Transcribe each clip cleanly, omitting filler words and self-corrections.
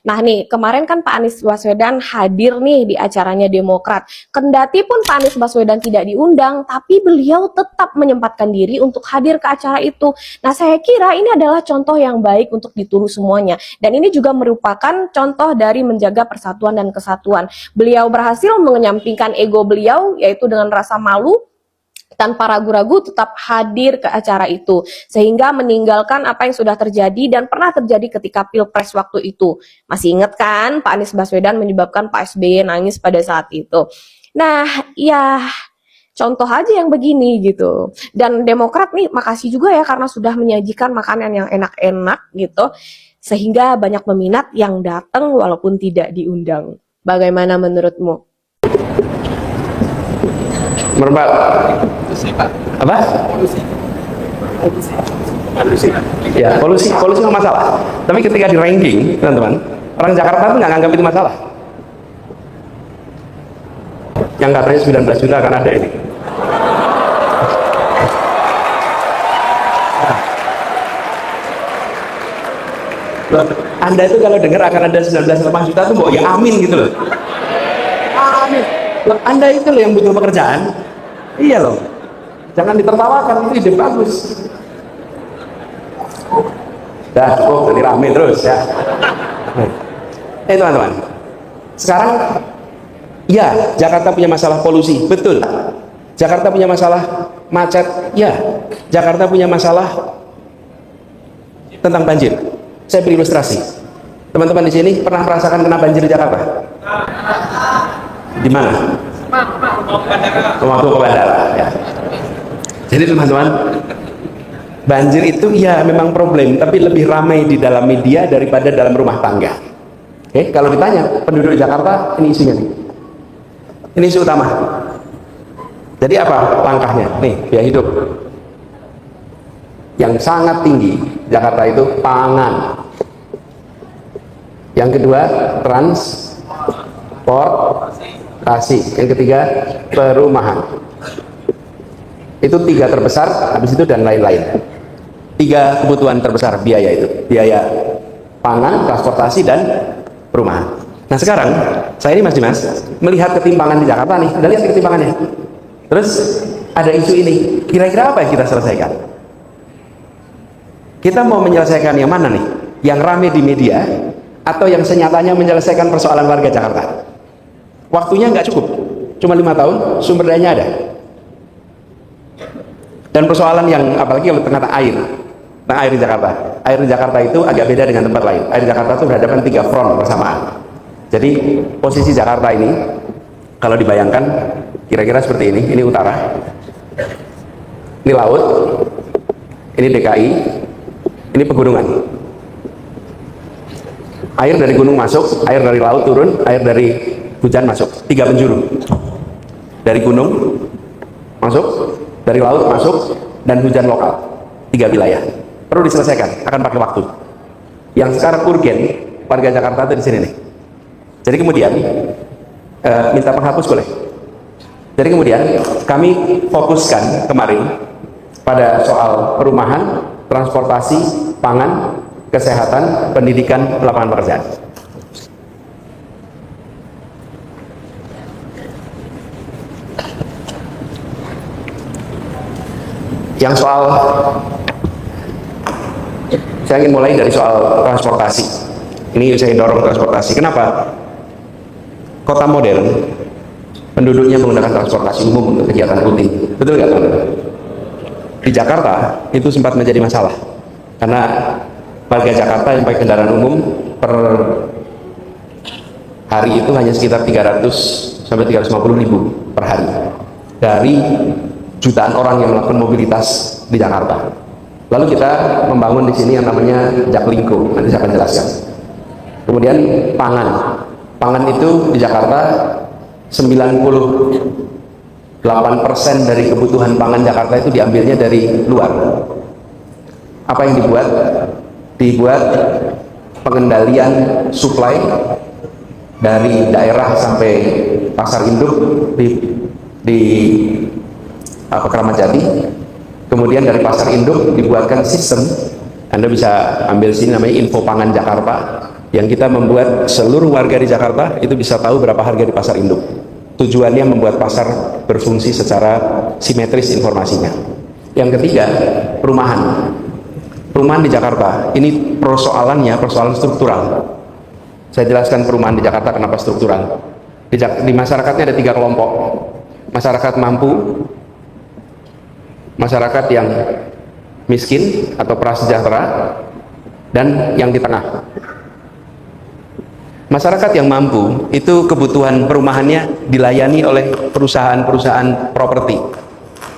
Nah nih, kemarin kan Pak Anies Baswedan hadir nih di acaranya Demokrat. Kendati pun Pak Anies Baswedan tidak diundang, tapi beliau tetap menyempatkan diri untuk hadir ke acara itu. Nah, saya kira ini adalah contoh yang baik untuk ditiru semuanya. Dan ini juga merupakan contoh dari menjaga persatuan dan kesatuan. Beliau berhasil menyampingkan ego beliau, yaitu dengan rasa malu, tanpa ragu-ragu tetap hadir ke acara itu, sehingga meninggalkan apa yang sudah terjadi dan pernah terjadi ketika Pilpres waktu itu. Masih ingat kan Pak Anies Baswedan menyebabkan Pak SBY nangis pada saat itu. Nah, ya contoh aja yang begini gitu. Dan Demokrat nih makasih juga ya karena sudah menyajikan makanan yang enak-enak gitu, sehingga banyak peminat yang datang walaupun tidak diundang. Bagaimana menurutmu? Merembak apa? Ya, polusi nggak masalah. Tapi ketika di ranking, teman-teman, orang Jakarta tuh nggak nganggap itu masalah. Yang katanya 19 juta kan ada ini. Anda itu kalau dengar akan ada 19,5 juta tuh mau ya amin gitu loh. Amin. Anda itu loh yang butuh pekerjaan. Iya loh. Jangan ditertawakan, itu ide bagus. Dah cukup, jadi rame terus ya. Teman-teman, sekarang ya Jakarta punya masalah polusi, betul. Jakarta punya masalah macet, ya. Jakarta punya masalah tentang banjir. Saya beri ilustrasi. Teman-teman di sini pernah merasakan kena banjir di Jakarta? Di mana? Waktu ke bandara. Ya. Jadi teman-teman, banjir itu ya memang problem, tapi lebih ramai di dalam media daripada dalam rumah tangga. Oke, kalau ditanya penduduk Jakarta, ini isunya nih. Ini isu utama. Jadi apa langkahnya? Nih, biaya hidup yang sangat tinggi Jakarta itu pangan. Yang kedua transportasi. Yang ketiga perumahan. Itu 3 terbesar, habis itu dan lain-lain. 3 kebutuhan terbesar biaya itu, biaya pangan, transportasi, dan perumahan. Nah sekarang saya ini Mas Dimas melihat ketimpangan di Jakarta nih. Udah lihat ketimpangannya? Terus ada isu ini, kira-kira apa yang kita selesaikan? Kita mau menyelesaikan yang mana nih? Yang rame di media atau yang senyatanya menyelesaikan persoalan warga Jakarta? Waktunya nggak cukup, cuma 5 tahun, sumber dayanya ada. Dan persoalan yang apalagi kalau ternyata air. Nah, air di Jakarta. Air di Jakarta itu agak beda dengan tempat lain. Air di Jakarta itu berhadapan 3 front bersamaan. Jadi posisi Jakarta ini kalau dibayangkan kira-kira seperti ini utara. Ini laut. Ini DKI. Ini pegunungan. Air dari gunung masuk, air dari laut turun, air dari hujan masuk. 3 penjuru. Dari gunung masuk, dari laut masuk, dan hujan lokal. 3 wilayah perlu diselesaikan, akan pakai waktu. Yang sekarang urgen warga Jakarta itu di sini nih. Jadi kemudian minta penghapus boleh. Jadi kemudian kami fokuskan kemarin pada soal perumahan, transportasi, pangan, kesehatan, pendidikan, lapangan pekerjaan. Yang soal, saya ingin mulai dari soal transportasi. Ini saya dorong transportasi. Kenapa? Kota modern, penduduknya menggunakan transportasi umum untuk kegiatan rutin. Betul nggak, teman-teman? Di Jakarta itu sempat menjadi masalah karena warga Jakarta yang pakai kendaraan umum per hari itu hanya sekitar 300 sampai 350 ribu per hari dari jutaan orang yang melakukan mobilitas di Jakarta. Lalu kita membangun di sini yang namanya Jaklingko, nanti saya akan jelaskan. Kemudian pangan itu di Jakarta 98% dari kebutuhan pangan Jakarta itu diambilnya dari luar. Apa yang dibuat? Dibuat pengendalian suplai dari daerah sampai pasar induk di Kramat Jati. Kemudian dari pasar induk dibuatkan sistem, Anda bisa ambil sini namanya Info Pangan Jakarta. yang kita membuat seluruh warga di Jakarta itu bisa tahu berapa harga di pasar induk. Tujuannya membuat pasar berfungsi secara simetris informasinya. Yang ketiga, perumahan. Perumahan di Jakarta, ini persoalannya persoalan struktural. Saya jelaskan perumahan di Jakarta kenapa struktural. Di masyarakatnya ada 3 kelompok. Masyarakat mampu, masyarakat yang miskin atau prasejahtera, dan yang di tengah. Masyarakat yang mampu itu kebutuhan perumahannya dilayani oleh perusahaan-perusahaan properti.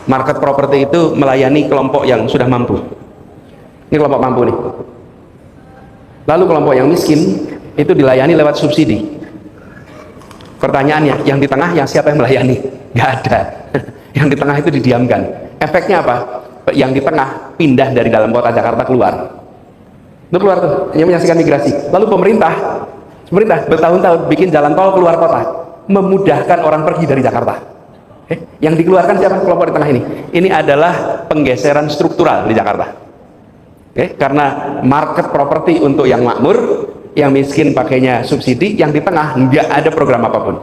Market properti itu melayani kelompok yang sudah mampu. Ini kelompok mampu nih. Lalu kelompok yang miskin itu dilayani lewat subsidi. Pertanyaannya, yang di tengah yang siapa yang melayani? Gak ada. Yang di tengah itu didiamkan. Efeknya apa? Yang di tengah pindah dari dalam kota Jakarta keluar. Itu keluar tuh, hanya menyaksikan migrasi. Lalu pemerintah bertahun-tahun bikin jalan tol keluar kota, memudahkan orang pergi dari Jakarta. Yang dikeluarkan siapa? Kelompok di tengah ini. Ini adalah penggeseran struktural di Jakarta. Karena market properti untuk yang makmur, yang miskin pakainya subsidi, yang di tengah nggak ada program apapun,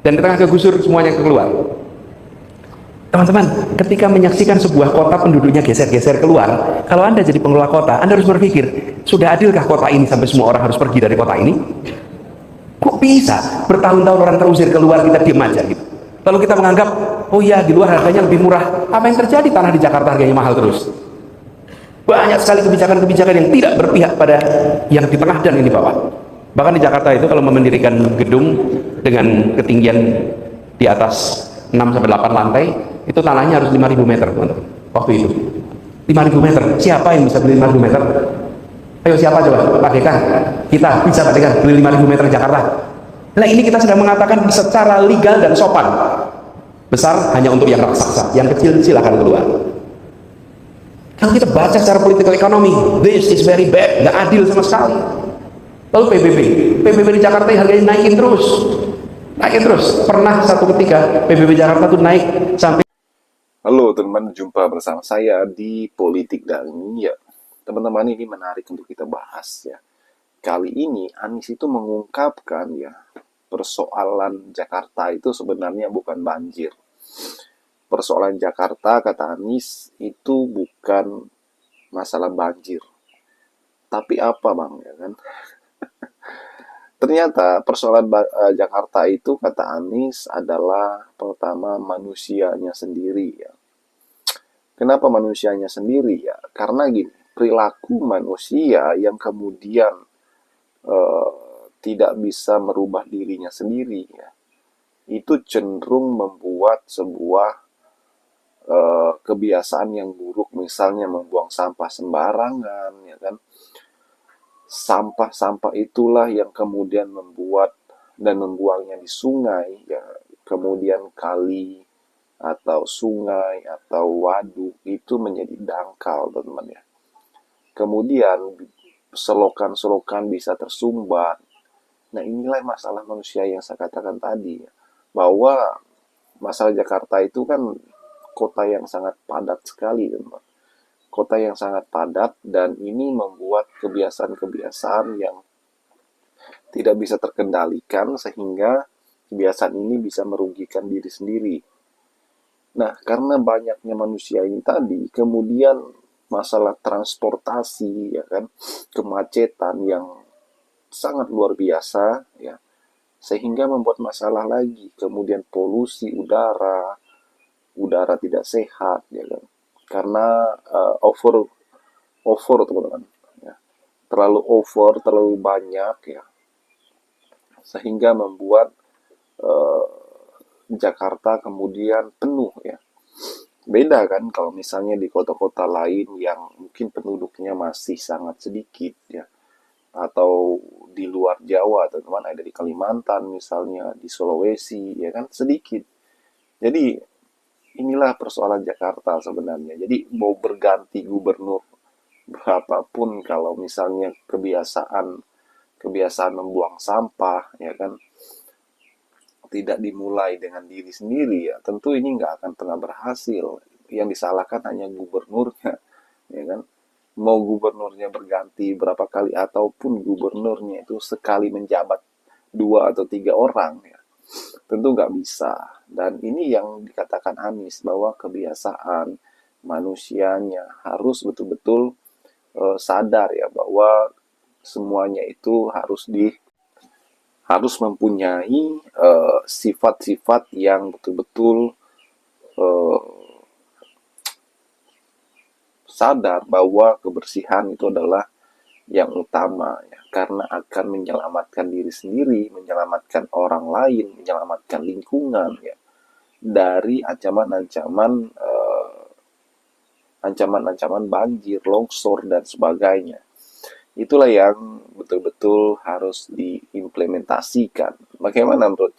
dan di tengah kegusur semuanya keluar. Teman-teman, ketika menyaksikan sebuah kota penduduknya geser-geser keluar, kalau Anda jadi pengelola kota, Anda harus berpikir, sudah adilkah kota ini sampai semua orang harus pergi dari kota ini? Kok bisa bertahun-tahun orang terusir keluar, kita diam aja gitu? Lalu kita menganggap, oh ya, di luar harganya lebih murah. Apa yang terjadi? Tanah di Jakarta harganya mahal terus. Banyak sekali kebijakan-kebijakan yang tidak berpihak pada yang di tengah dan ini bawah. Bahkan di Jakarta itu kalau mendirikan gedung dengan ketinggian di atas 6-8 lantai, itu tanahnya harus 5.000 meter, teman-teman. Waktu itu 5.000 meter. Siapa yang bisa beli 5.000 meter? Ayo siapa coba? Pak Dekan. Kita bisa Pak Dekan beli 5.000 meter di Jakarta. Nah, ini kita sedang mengatakan secara legal dan sopan. Besar hanya untuk yang raksasa, yang kecil silakan keluar. Kalau kita baca secara political economy, this is very bad, nggak adil sama sekali. Lalu PBB di Jakarta harganya naikin terus. Pernah satu ketika PBB Jakarta tuh naik sampai. Halo teman-teman, jumpa bersama saya di Politik Dani. Ya, teman-teman, ini menarik untuk kita bahas ya. Kali ini Anies itu mengungkapkan ya, persoalan Jakarta itu sebenarnya bukan banjir. Persoalan Jakarta, kata Anies, itu bukan masalah banjir. Tapi apa bang, ya kan? Ternyata persoalan Jakarta itu, kata Anies, adalah pertama manusianya sendiri ya. Kenapa manusianya sendiri ya? Karena gini, perilaku manusia yang kemudian tidak bisa merubah dirinya sendiri ya, itu cenderung membuat sebuah kebiasaan yang buruk, misalnya membuang sampah sembarangan ya kan. Sampah-sampah itulah yang kemudian membuat dan membuangnya di sungai ya, kemudian kali atau sungai atau waduk itu menjadi dangkal, teman-teman ya. Kemudian selokan-selokan bisa tersumbat. Nah, inilah masalah manusia yang saya katakan tadi ya, bahwa masalah Jakarta itu kan kota yang sangat padat sekali, teman-teman. Kota yang sangat padat, dan ini membuat kebiasaan-kebiasaan yang tidak bisa terkendalikan, sehingga kebiasaan ini bisa merugikan diri sendiri. Nah, karena banyaknya manusia ini tadi, kemudian masalah transportasi, ya kan, kemacetan yang sangat luar biasa, ya, sehingga membuat masalah lagi. Kemudian polusi udara tidak sehat, ya kan, karena over teman-teman, ya. Terlalu banyak ya, sehingga membuat Jakarta kemudian penuh ya. Beda kan kalau misalnya di kota-kota lain yang mungkin penduduknya masih sangat sedikit ya, atau di luar Jawa, teman-teman, ada di Kalimantan misalnya, di Sulawesi ya kan, sedikit. Jadi inilah persoalan Jakarta sebenarnya. Jadi mau berganti gubernur berapapun, kalau misalnya kebiasaan membuang sampah ya kan tidak dimulai dengan diri sendiri ya, tentu ini nggak akan pernah berhasil. Yang disalahkan hanya gubernurnya ya kan. mau gubernurnya berganti berapa kali ataupun gubernurnya itu sekali menjabat 2 atau 3 orang ya, tentu nggak bisa. Dan ini yang dikatakan Anies bahwa kebiasaan manusianya harus betul-betul sadar ya bahwa semuanya itu harus mempunyai sifat-sifat yang betul-betul eh, sadar bahwa kebersihan itu adalah yang utama ya, karena akan menyelamatkan diri sendiri, menyelamatkan orang lain, menyelamatkan lingkungan ya dari ancaman-ancaman banjir, longsor dan sebagainya. Itulah yang betul-betul harus diimplementasikan. Bagaimana menurut